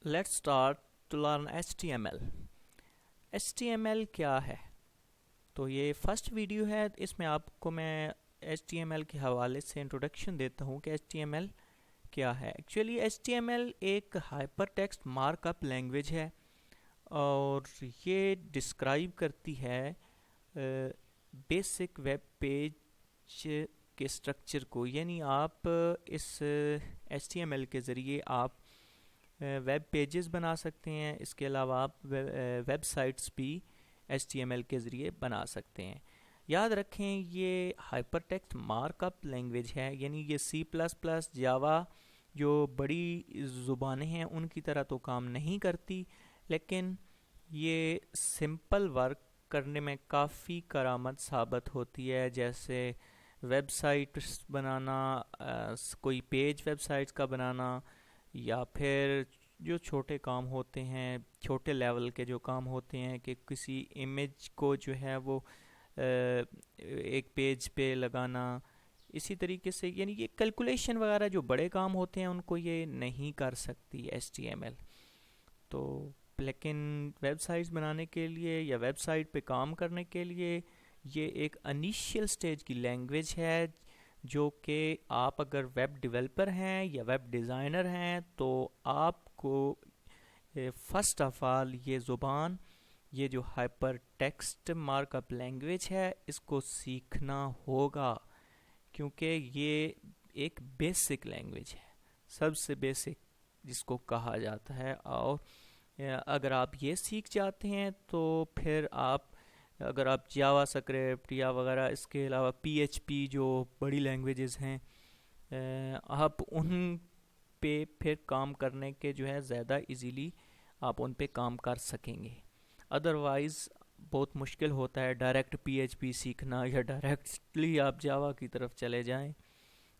Let's start to learn HTML. HTML क्या है? तो ये फर्स्ट वीडियो है, इसमें आपको मैं HTML के हवाले से इंट्रोडक्शन देता हूँ कि HTML क्या है। एक्चुअली HTML एक हाइपर टेक्स्ट मार्कअप लैंग्वेज है और ये डिस्क्राइब करती है बेसिक वेब पेज के स्ट्रक्चर को। यानी आप इस HTML के ज़रिए आप वेब पेजेस बना सकते हैं। इसके अलावा आप वेबसाइट्स भी HTML के ज़रिए बना सकते हैं। याद रखें, ये हाइपर टेक्स्ट मार्कअप लैंग्वेज है, यानी ये C++, जावा जो बड़ी ज़ुबानें हैं उनकी तरह तो काम नहीं करती, लेकिन ये सिंपल वर्क करने में काफ़ी करामत साबित होती है। जैसे वेबसाइट्स बनाना, कोई पेज वेबसाइट्स का बनाना, या फिर जो छोटे काम होते हैं, छोटे लेवल के जो काम होते हैं कि किसी इमेज को जो है वो एक पेज पे लगाना। इसी तरीके से यानी ये कैलकुलेशन वगैरह जो बड़े काम होते हैं उनको ये नहीं कर सकती HTML। तो लेकिन वेबसाइट्स बनाने के लिए या वेबसाइट पे काम करने के लिए ये एक इनिशियल स्टेज की लैंग्वेज है, जो कि आप अगर वेब डेवलपर हैं या वेब डिज़ाइनर हैं तो आपको फ़र्स्ट ऑफ़ ऑल ये ज़ुबान, ये जो हाइपर टेक्स्ट मार्कअप लैंग्वेज है, इसको सीखना होगा, क्योंकि ये एक बेसिक लैंग्वेज है, सबसे बेसिक जिसको कहा जाता है। और अगर आप ये सीख जाते हैं तो फिर आप, अगर आप जावा स्क्रिप्ट या वगैरह, इसके अलावा PHP जो बड़ी लैंग्वेजेस हैं, आप उन पे फिर काम करने के जो है ज़्यादा इजीली आप उन पे काम कर सकेंगे। अदरवाइज़ बहुत मुश्किल होता है डायरेक्ट PHP सीखना, या डायरेक्टली आप जावा की तरफ चले जाएं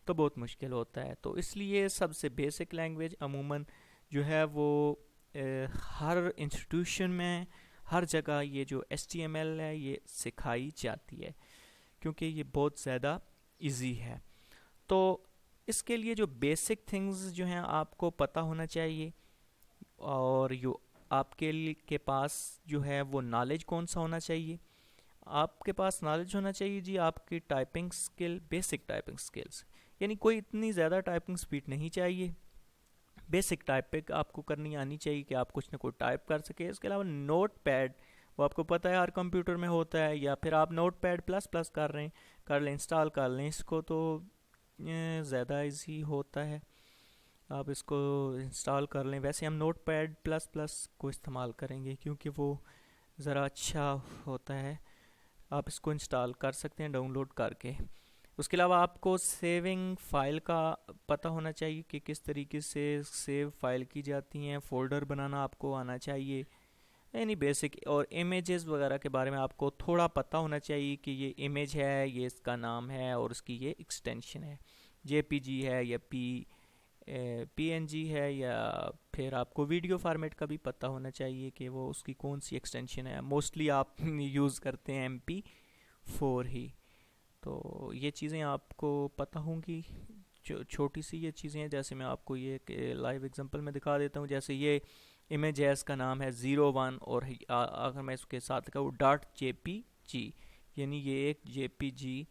तो बहुत मुश्किल होता है। तो इसलिए सबसे बेसिक लैंग्वेज अमूमन जो है वो हर इंस्टीट्यूशन में, हर जगह ये जो HTML है ये सिखाई जाती है, क्योंकि ये बहुत ज़्यादा इजी है। तो इसके लिए जो बेसिक थिंग्स जो हैं आपको पता होना चाहिए, और जो आपके के पास जो है वो नॉलेज कौन सा होना चाहिए। आपके पास नॉलेज होना चाहिए जी आपकी typing skill, basic typing skills, यानी कोई इतनी ज़्यादा टाइपिंग स्पीड नहीं चाहिए, बेसिक टाइपिंग आपको करनी आनी चाहिए कि आप कुछ ना कुछ टाइप कर सके। इसके अलावा नोट पैड, वो आपको पता है हर कंप्यूटर में होता है, या फिर आप नोट पैड प्लस प्लस कर रहे हैं, कर लें, इंस्टॉल कर लें इसको, तो ज़्यादा इजी होता है। आप इसको इंस्टॉल कर लें। वैसे हम नोट पैड प्लस प्लस को इस्तेमाल करेंगे क्योंकि वो ज़रा अच्छा होता है। आप इसको इंस्टॉल कर सकते हैं डाउनलोड करके। उसके अलावा आपको सेविंग फ़ाइल का पता होना चाहिए कि किस तरीके से सेव फाइल की जाती हैं, फ़ोल्डर बनाना आपको आना चाहिए, यानी बेसिक। और इमेजेस वगैरह के बारे में आपको थोड़ा पता होना चाहिए कि ये इमेज है, ये इसका नाम है और उसकी ये एक्सटेंशन है, JPG है या PNG है, या फिर आपको वीडियो फॉर्मेट का भी पता होना चाहिए कि वो उसकी कौन सी एक्सटेंशन है। मोस्टली आप यूज़ करते हैं MP4 ही। तो ये चीज़ें आपको पता होंगी, छोटी सी ये चीज़ें हैं। जैसे मैं आपको ये लाइव एग्जांपल में दिखा देता हूँ। जैसे ये इमेज है, इसका नाम है 01, और अगर मैं इसके साथ कहूँ .jpg, यानी ये एक JPG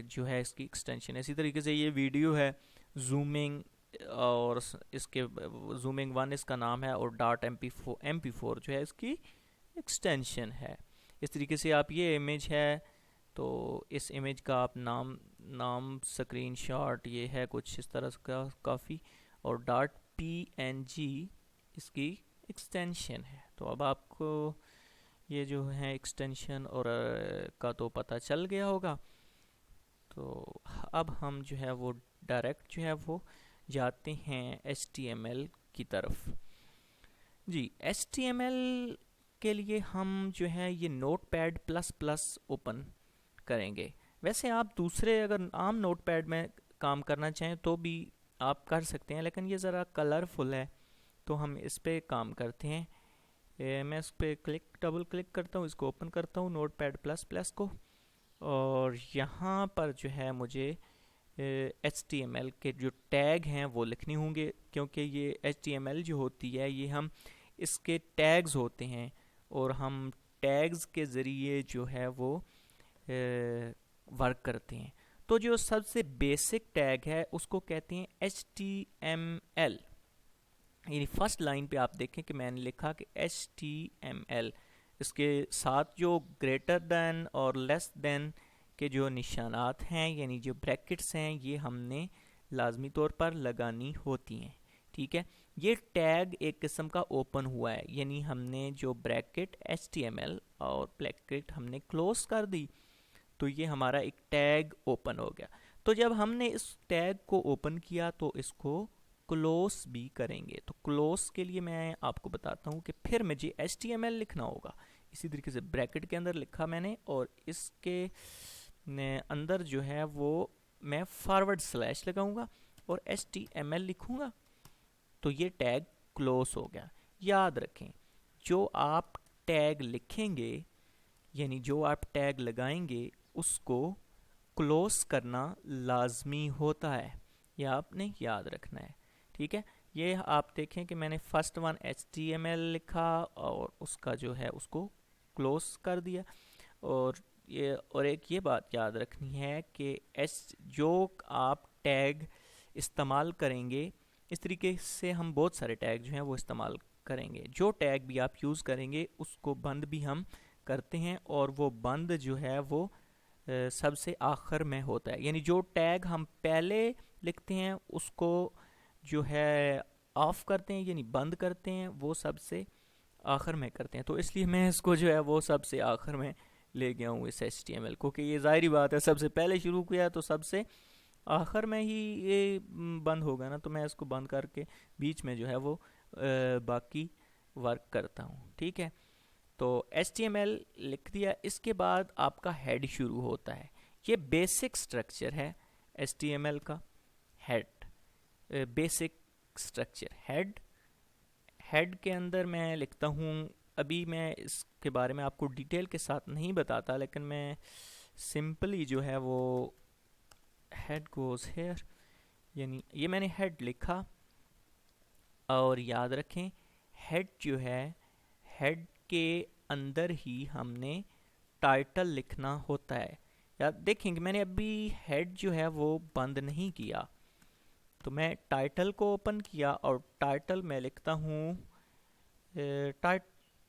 जो है इसकी एक्सटेंशन है। इसी तरीके से ये वीडियो है जूमिंग, और इसके जूमिंग 1 इसका नाम है, और .mp4 जो है इसकी एक्सटेंशन है। इस तरीके से आप, ये इमेज है तो इस इमेज का आप नाम स्क्रीनशॉट ये है कुछ इस तरह का काफ़ी, और .png इसकी एक्सटेंशन है। तो अब आपको ये जो है एक्सटेंशन और का तो पता चल गया होगा। तो अब हम जो है वो डायरेक्ट जो है वो जाते हैं HTML की तरफ। जी, HTML के लिए हम जो है ये नोटपैड प्लस प्लस ओपन करेंगे। वैसे आप दूसरे अगर आम नोटपैड में काम करना चाहें तो भी आप कर सकते हैं, लेकिन ये ज़रा कलरफुल है तो हम इस पर काम करते हैं। मैं इस पर डबल क्लिक करता हूँ, इसको ओपन करता हूँ नोटपैड प्लस प्लस को, और यहाँ पर जो है मुझे HTML के जो टैग हैं वो लिखने होंगे, क्योंकि ये HTML जो होती है ये हम इसके टैग्स होते हैं और हम टैग्स के ज़रिए जो है वो वर्क करते हैं। तो जो सबसे बेसिक टैग है उसको कहते हैं HTML। यानी फर्स्ट लाइन पे आप देखें कि मैंने लिखा कि HTML, इसके साथ जो ग्रेटर दैन और लेस दैन के जो निशानात हैं यानी जो ब्रैकेट्स हैं ये हमने लाजमी तौर पर लगानी होती हैं। ठीक है, ये टैग एक किस्म का ओपन हुआ है, यानी हमने जो ब्रैकेट HTML और ब्रैकेट हमने क्लोज कर दी तो ये हमारा एक टैग ओपन हो गया। तो जब हमने इस टैग को ओपन किया तो इसको क्लोज भी करेंगे। तो क्लोज के लिए मैं आपको बताता हूँ कि फिर मुझे HTML लिखना होगा। इसी तरीके से ब्रैकेट के अंदर लिखा मैंने और इसके अंदर जो है वो मैं फॉरवर्ड स्लैश लगाऊंगा और HTML लिखूंगा तो ये टैग क्लोज हो गया। याद रखें, जो आप टैग लिखेंगे यानी जो आप टैग लगाएंगे उसको क्लोज करना लाजमी होता है, यह आपने याद रखना है। ठीक है, ये आप देखें कि मैंने फर्स्ट वन HTML लिखा और उसका जो है उसको क्लोज कर दिया। और एक ये बात याद रखनी है कि जो आप टैग इस्तेमाल करेंगे, इस तरीके से हम बहुत सारे टैग जो हैं वो इस्तेमाल करेंगे। जो टैग भी आप यूज़ करेंगे उसको बंद भी हम करते हैं और वो बंद जो है वो सबसे आखिर में होता है। यानी जो टैग हम पहले लिखते हैं उसको जो है ऑफ करते हैं यानी बंद करते हैं, वो सबसे आखिर में करते हैं। तो इसलिए मैं इसको जो है वो सबसे आखिर में ले गया हूँ इस HTML को, कि ये ज़ाहिरी बात है सबसे पहले शुरू किया तो सबसे आखिर में ही ये बंद होगा ना, तो मैं इसको बंद करके बीच में जो है वो बाकी वर्क करता हूँ। ठीक है, तो HTML लिख दिया। इसके बाद आपका हेड शुरू होता है। ये बेसिक स्ट्रक्चर है HTML का। हेड, बेसिक स्ट्रक्चर हेड के अंदर मैं लिखता हूँ। अभी मैं इसके बारे में आपको डिटेल के साथ नहीं बताता, लेकिन मैं सिंपली जो है वो हेड गोज़ हेयर, यानी ये मैंने हेड लिखा। और याद रखें हेड जो है, हेड के अंदर ही हमने टाइटल लिखना होता है। याद देखेंगे मैंने अभी हेड जो है वो बंद नहीं किया, तो मैं टाइटल को ओपन किया और टाइटल में लिखता हूँ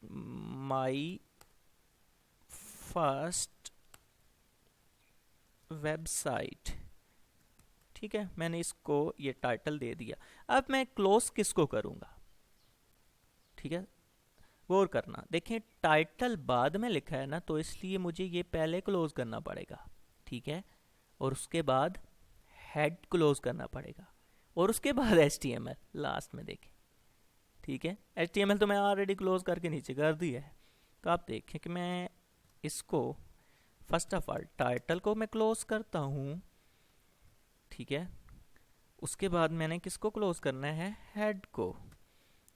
माई फर्स्ट वेबसाइट। ठीक है, मैंने इसको ये टाइटल दे दिया। अब मैं क्लोज किसको करूँगा? ठीक है, गौर करना, देखें टाइटल बाद में लिखा है ना, तो इसलिए मुझे ये पहले क्लोज करना पड़ेगा। ठीक है, और उसके बाद हेड क्लोज करना पड़ेगा और उसके बाद HTML लास्ट में देखें। ठीक है, HTML तो मैं ऑलरेडी क्लोज करके नीचे कर दिया है। तो आप देखें कि मैं इसको फर्स्ट ऑफ ऑल टाइटल को मैं क्लोज करता हूँ। ठीक है, उसके बाद मैंने किसको क्लोज करना है? हेड को।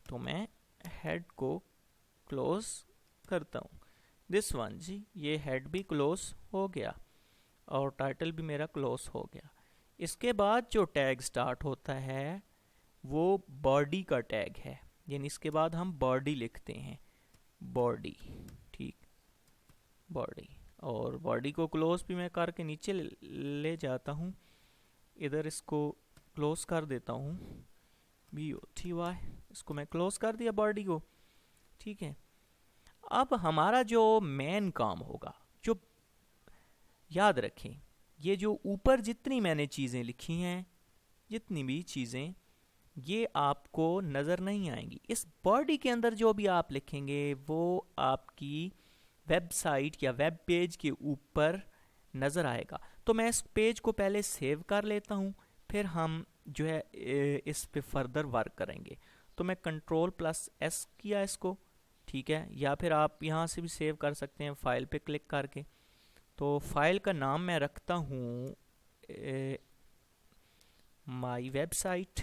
तो मैं हेड को क्लोज करता हूँ। दिस वन जी, ये हेड भी क्लोज हो गया और टाइटल भी मेरा क्लोज हो गया। इसके बाद जो टैग स्टार्ट होता है वो बॉडी का टैग है, यानी इसके बाद हम बॉडी लिखते हैं, बॉडी। ठीक, बॉडी, और बॉडी को क्लोज भी मैं करके नीचे ले जाता हूँ। इधर इसको क्लोज कर देता हूँ, BOTY, इसको मैं क्लोज कर दिया बॉडी को। ठीक है, अब हमारा जो मेन काम होगा, जो याद रखें ये जो ऊपर जितनी मैंने चीज़ें लिखी हैं, जितनी भी चीज़ें, ये आपको नज़र नहीं आएंगी। इस बॉडी के अंदर जो भी आप लिखेंगे वो आपकी वेबसाइट या वेब पेज के ऊपर नज़र आएगा। तो मैं इस पेज को पहले सेव कर लेता हूँ, फिर हम जो है इस पे फर्दर वर्क करेंगे। तो मैं Ctrl+S किया इसको। ठीक है, या फिर आप यहाँ से भी सेव कर सकते हैं फाइल पे क्लिक करके। तो फाइल का नाम मैं रखता हूँ माई वेबसाइट,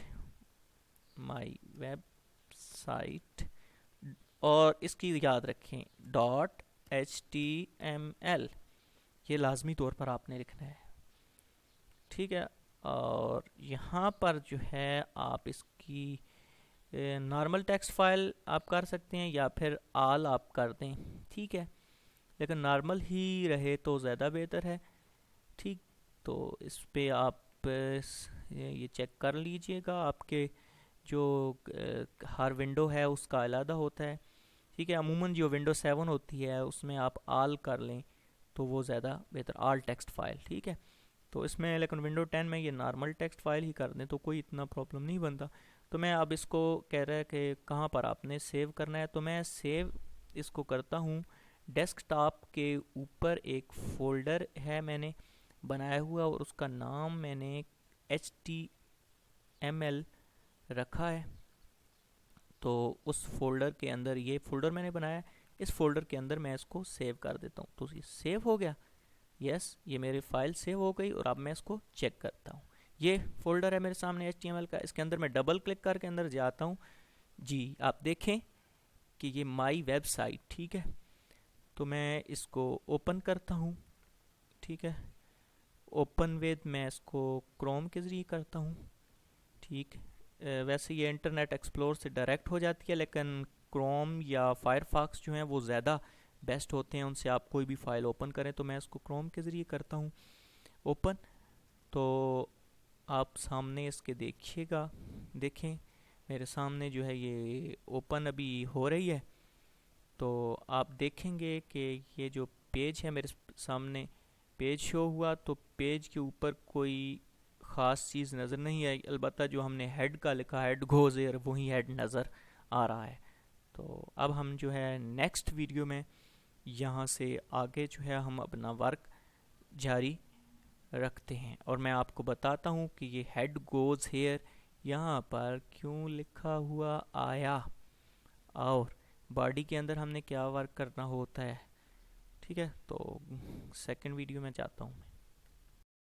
और इसकी याद रखें .html, ये लाजमी तौर पर आपने लिखना है। ठीक है, और यहाँ पर जो है आप इसकी नॉर्मल टेक्स्ट फाइल आप कर सकते हैं या फिर आल आप कर दें, ठीक है, लेकिन नॉर्मल ही रहे तो ज़्यादा बेहतर है। ठीक, तो इस पे आप ये चेक कर लीजिएगा, आपके जो हर विंडो है उसका अलग होता है, ठीक है। अमूमन जो विंडो 7 होती है उसमें आप आल कर लें तो वो ज़्यादा बेहतर, आल टेक्स्ट फाइल, ठीक है। तो इसमें लेकिन विंडो 10 में ये नॉर्मल टेक्स्ट फाइल ही कर दें तो कोई इतना प्रॉब्लम नहीं बनता। तो मैं अब इसको कह रहा है कि कहाँ पर आपने सेव करना है, तो मैं सेव इसको करता हूँ डेस्कटॉप के ऊपर। एक फ़ोल्डर है मैंने बनाया हुआ और उसका नाम मैंने HTML रखा है। तो उस फोल्डर के अंदर, ये फोल्डर मैंने बनाया है, इस फोल्डर के अंदर मैं इसको सेव कर देता हूँ। तो ये सेव हो गया, यस, ये मेरी फाइल सेव हो गई। और अब मैं इसको चेक करता हूँ, ये फोल्डर है मेरे सामने HTML का, इसके अंदर मैं डबल क्लिक करके अंदर जाता हूँ जी, आप देखें कि ये माई वेबसाइट, ठीक है। तो मैं इसको ओपन करता हूँ, ठीक है। ओपन विद मैं इसको क्रोम के ज़रिए करता हूँ, ठीक। वैसे ये इंटरनेट एक्सप्लोर से डायरेक्ट हो जाती है, लेकिन क्रोम या फायरफॉक्स जो हैं वो ज़्यादा बेस्ट होते हैं, उनसे आप कोई भी फ़ाइल ओपन करें। तो मैं इसको क्रोम के ज़रिए करता हूँ ओपन। तो आप सामने इसके देखिएगा, देखें मेरे सामने जो है ये ओपन अभी हो रही है। तो आप देखेंगे कि ये जो पेज है मेरे सामने, पेज शो हुआ। तो पेज के ऊपर कोई ख़ास चीज़ नज़र नहीं आई, अलबत्ता जो हमने हेड का लिखा, हेड गोज़ एयर, वही हेड नज़र आ रहा है। तो अब हम जो है नेक्स्ट वीडियो में यहाँ से आगे जो है हम अपना वर्क जारी रखते हैं, और मैं आपको बताता हूँ कि ये हेड गोज़ हेयर यहाँ पर क्यों लिखा हुआ आया और बॉडी के अंदर हमने क्या वर्क करना होता है, ठीक है। तो सेकंड वीडियो में जाता हूँ मैं।